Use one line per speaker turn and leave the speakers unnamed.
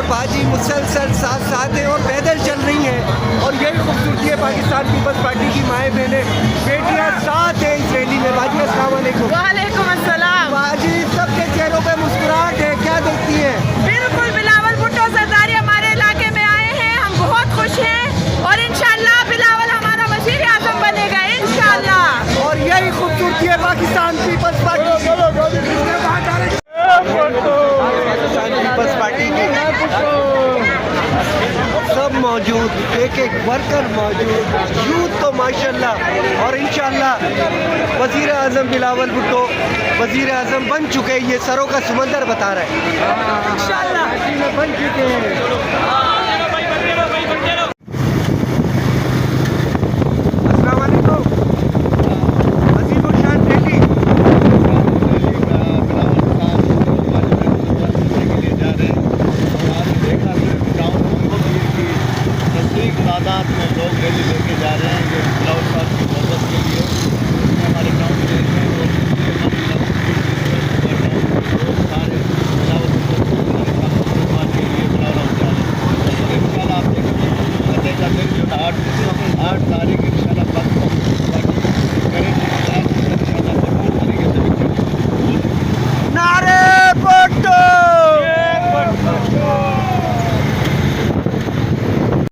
बाजी मुसलसल साथ साथ है और पैदल चल रही हैं। और यही खूबसूरती है पाकिस्तान पीपल्स पार्टी की माएँ बहनें बेटियाँ साथ हैं इस रैली में। बाजी अस्सलाम वालेकुम।
वालेकुम अस्सलाम।
बाजी सबके चेहरों पे मुस्कुराहट है, क्या देखती है?
बिल्कुल, बिलावल भुट्टो सरदारी हमारे इलाके में आए हैं, हम बहुत खुश हैं और इंशाल्लाह बिलावल हमारा वज़ीर आज़म बनेगा इंशाल्लाह।
और यही खूबसूरती है पाकिस्तान पीपल्स पार्टी की। सब मौजूद, एक एक वर्कर मौजूद, यूथ तो माशाल्लाह। और इंशाल्लाह वज़ीर आज़म बिलावल भुट्टो वज़ीर आज़म बन चुके हैं। ये सरों का समंदर बता रहे हैं, इंशाल्लाह बन चुके हैं।